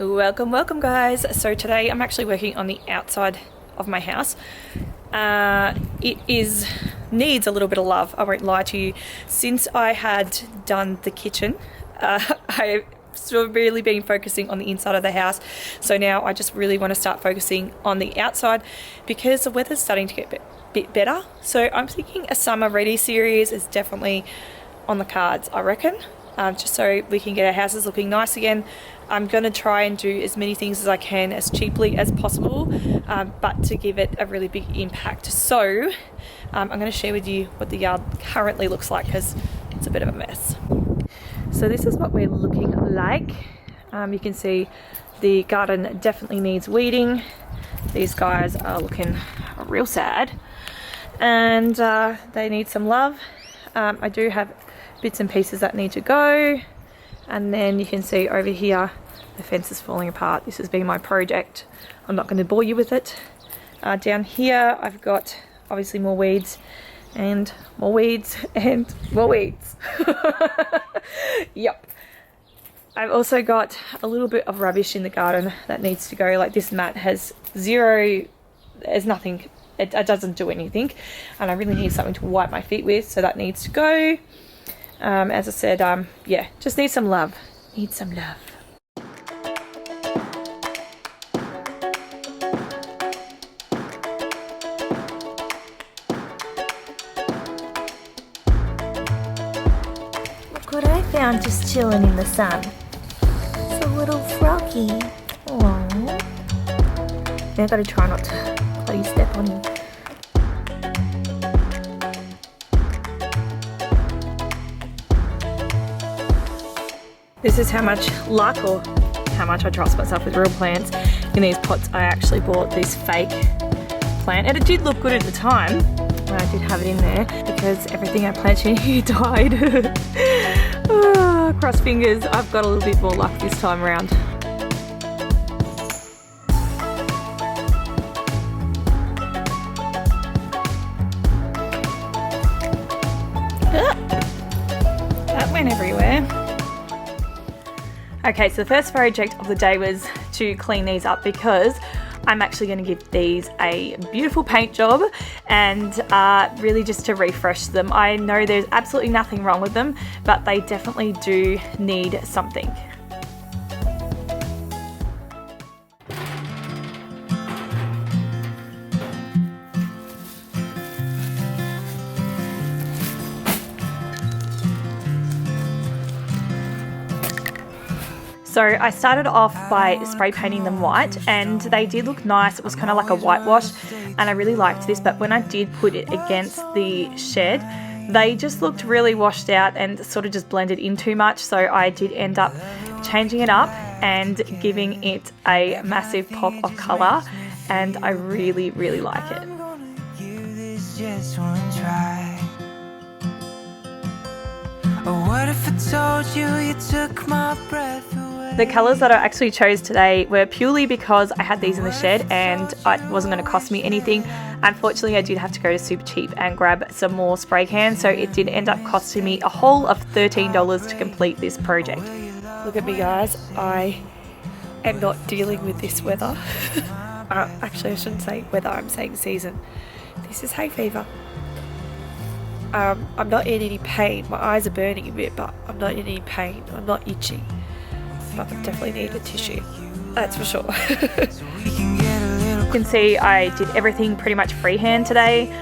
Welcome guys. So today I'm actually working on the outside of my house. Needs a little bit of love, I won't lie to you. Since I had done the kitchen, I've sort of really been focusing on the inside of the house. So now I just really want to start focusing on the outside because the weather's starting to get a bit better. So I'm thinking a summer ready series is definitely on the cards, I reckon. Just so we can get our houses looking nice again. I'm going to try and do as many things as I can as cheaply as possible, but to give it a really big impact. So I'm going to share with you what the yard currently looks like because it's a bit of a mess. So this is what we're looking like. You can see the garden definitely needs weeding. These guys are looking real sad and they need some love. I do have bits and pieces that need to go, and then you can see over here the fence is falling apart. This has been my project. I'm not going to bore you with it. Down here I've got obviously more weeds and more weeds and more weeds. Yep. I've also got a little bit of rubbish in the garden that needs to go. Like this mat has there's nothing, it doesn't do anything, and I really need something to wipe my feet with, so that needs to go. As I said, yeah, just need some love. Need some love. Look what I found just chilling in the sun. It's a little froggy. Aww. Now I've got to try not to bloody step on him. This is how much luck, or how much I trust myself with real plants. In these pots I actually bought this fake plant, and it did look good at the time when I did have it in there, because everything I planted in here died. Cross fingers, I've got a little bit more luck this time around. That went everywhere. Okay, so the first project of the day was to clean these up, because I'm actually going to give these a beautiful paint job and really just to refresh them. I know there's absolutely nothing wrong with them, but they definitely do need something. So I started off by spray painting them white, and they did look nice. It was kind of like a whitewash, and I really liked this, but when I did put it against the shed, they just looked really washed out and sort of just blended in too much. So I did end up changing it up and giving it a massive pop of colour, and I really like it. What if I told you took my breath away? The colours that I actually chose today were purely because I had these in the shed and it wasn't going to cost me anything. Unfortunately, I did have to go to Super Cheap and grab some more spray cans, so it did end up costing me a whole of $13 to complete this project. Look at me guys, I am not dealing with this weather. Actually I shouldn't say weather, I'm saying season. This is hay fever. I'm not in any pain. My eyes are burning a bit, but I'm not in any pain. I'm not itchy. But I definitely need a tissue. That's for sure. You can see I did everything pretty much freehand today,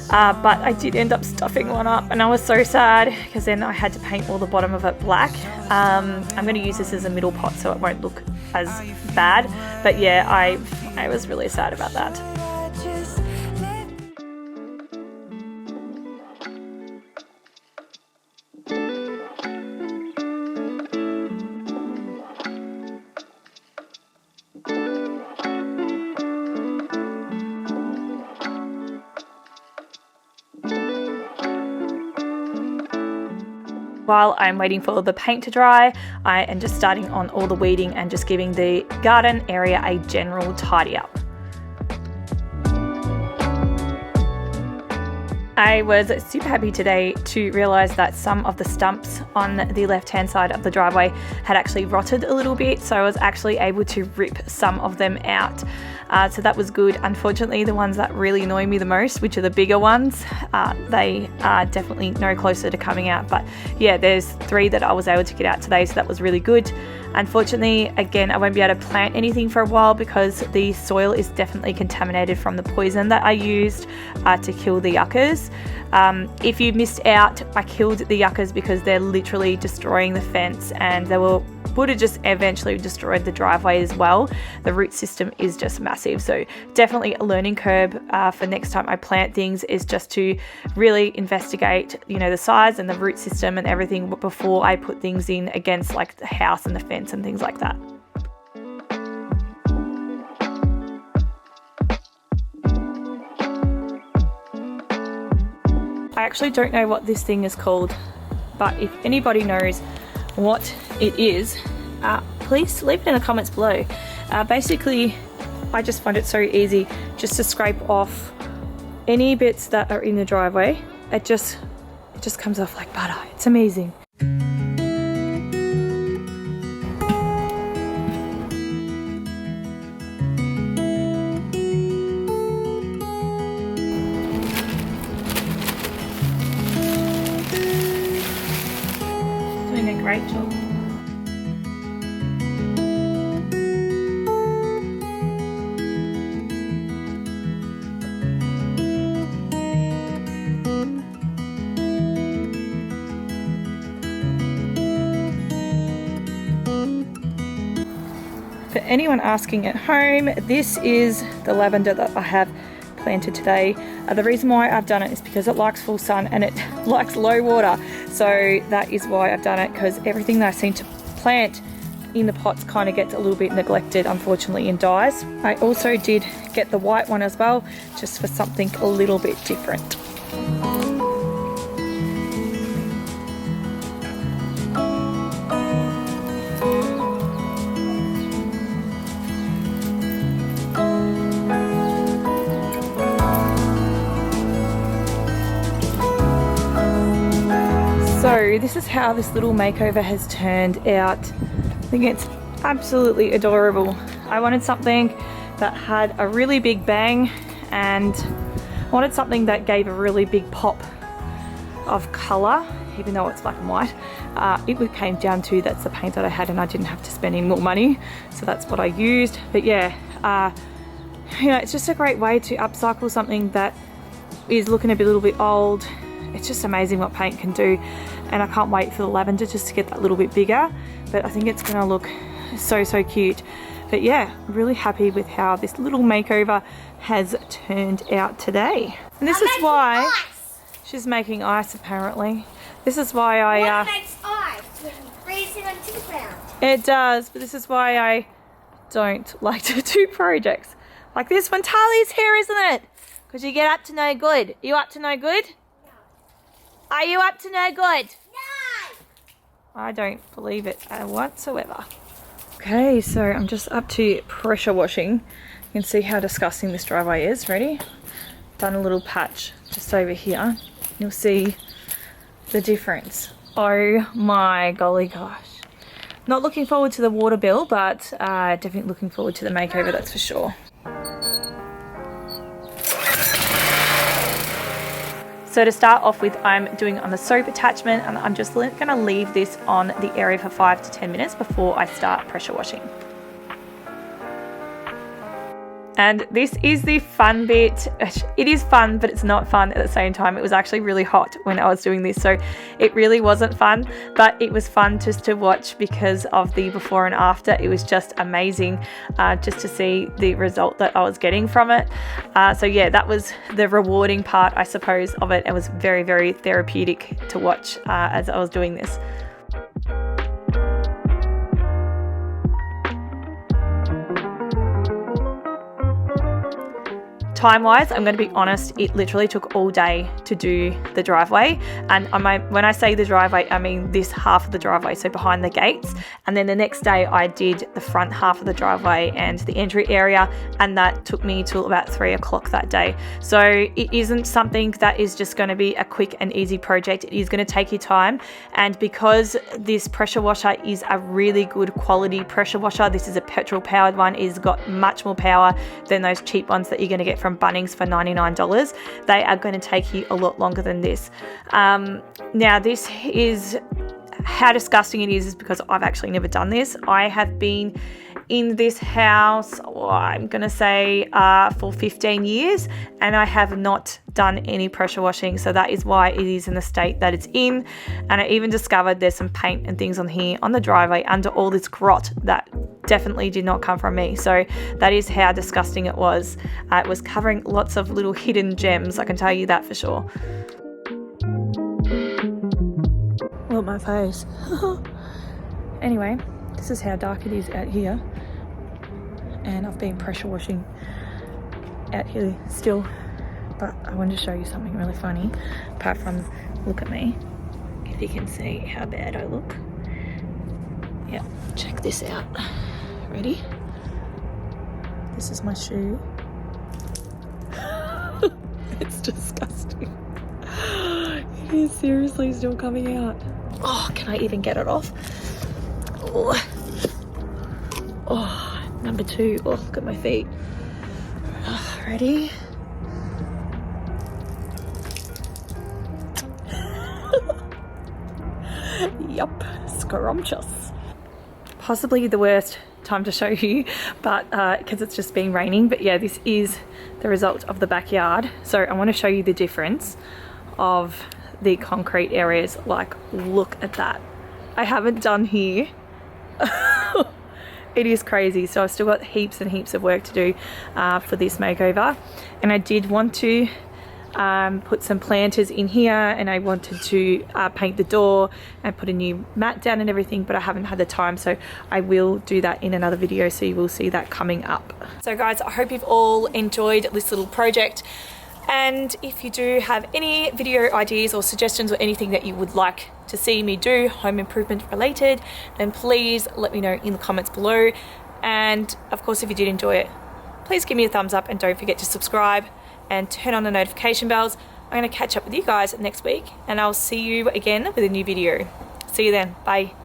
but I did end up stuffing one up, and I was so sad because then I had to paint all the bottom of it black. I'm going to use this as a middle pot so it won't look as bad. But yeah, I was really sad about that. While I'm waiting for the paint to dry, I am just starting on all the weeding and just giving the garden area a general tidy up. I was super happy today to realise that some of the stumps on the left-hand side of the driveway had actually rotted a little bit, so I was actually able to rip some of them out. So that was good. Unfortunately, the ones that really annoy me the most, which are the bigger ones, they are definitely no closer to coming out. But yeah, there's 3 that I was able to get out today, so that was really good. Unfortunately, again, I won't be able to plant anything for a while because the soil is definitely contaminated from the poison that I used to kill the yuccas. If you missed out, I killed the yuccas because they're literally destroying the fence, and they would have just eventually destroyed the driveway as well. The root system is just massive, so definitely a learning curve for next time I plant things is just to really investigate, you know, the size and the root system and everything before I put things in against like the house and the fence and things like that. I actually don't know what this thing is called, but if anybody knows what it is, please leave it in the comments below. Basically, I just find it so easy just to scrape off any bits that are in the driveway. It just comes off like butter. It's amazing. Doing a great job. For anyone asking at home, this is the lavender that I have planted today. The reason why I've done it is because it likes full sun and it likes low water. So that is why I've done it, because everything that I seem to plant in the pots kind of gets a little bit neglected, unfortunately, and dies. I also did get the white one as well, just for something a little bit different. So this is how this little makeover has turned out. I think it's absolutely adorable. I wanted something that had a really big bang, and I wanted something that gave a really big pop of colour, even though it's black and white. It came down to that's the paint that I had, and I didn't have to spend any more money, so that's what I used. But yeah, you know, it's just a great way to upcycle something that is looking a little bit old. It's just amazing what paint can do, and I can't wait for the lavender just to get that little bit bigger. But I think it's going to look so cute. But yeah, really happy with how this little makeover has turned out today. And this is why she's making ice, apparently. This is why What makes ice when you freeze it onto the ground? It does, but this is why I don't like to do projects like this when Tali's here, isn't it? Because you get up to no good. Are you up to no good? Are you up to no good? No! I don't believe it whatsoever. Okay, so I'm just up to pressure washing. You can see how disgusting this driveway is. Ready? Done a little patch just over here. You'll see the difference. Oh my golly gosh. Not looking forward to the water bill, but definitely looking forward to the makeover, that's for sure. So to start off with, I'm doing on the soap attachment, and I'm just going to leave this on the area for 5 to 10 minutes before I start pressure washing. And this is the fun bit. It is fun, but it's not fun at the same time. It was actually really hot when I was doing this, so it really wasn't fun, but it was fun just to watch because of the before and after. It was just amazing just to see the result that I was getting from it. So yeah, that was the rewarding part, I suppose, of it. It was very therapeutic to watch as I was doing this. time-wise, I'm going to be honest, it literally took all day to do the driveway. And when I say the driveway, I mean this half of the driveway, so behind the gates. And then the next day I did the front half of the driveway and the entry area, and that took me till about 3 o'clock that day. So it isn't something that is just going to be a quick and easy project. It is going to take you time. And because this pressure washer is a really good quality pressure washer, this is a petrol powered one, it's got much more power than those cheap ones that you're going to get from Bunnings for $99. They are going to take you a lot longer than this. Now this is, how disgusting it is because I've actually never done this. I have been in this house, I'm going to say for 15 years, and I have not done any pressure washing. So that is why it is in the state that it's in. And I even discovered there's some paint and things on here on the driveway under all this grot that definitely did not come from me. So that is how disgusting it was. It was covering lots of little hidden gems, I can tell you that for sure. Look at my face. Anyway, this is how dark it is out here. And I've been pressure washing out here still. But I wanted to show you something really funny. Apart from, look at me. If you can see how bad I look. Yeah, check this out. Ready? This is my shoe. It's disgusting. It is seriously still coming out. Oh, can I even get it off? Oh, number 2. Oh, look at my feet. Oh, ready? Yup, scrumptious. Possibly the worst time to show you, but because it's just been raining. But yeah, this is the result of the backyard. So I want to show you the difference of the concrete areas. Like, look at that. I haven't done here. It is crazy. So I've still got heaps and heaps of work to do for this makeover, and I did want to put some planters in here, and I wanted to paint the door and put a new mat down and everything, but I haven't had the time, so I will do that in another video, so you will see that coming up. So guys, I hope you've all enjoyed this little project, and if you do have any video ideas or suggestions or anything that you would like to see me do home improvement related, then please let me know in the comments below. And of course, if you did enjoy it, please give me a thumbs up and don't forget to subscribe and turn on the notification bells. I'm going to catch up with you guys next week, and I'll see you again with a new video. See you then. Bye.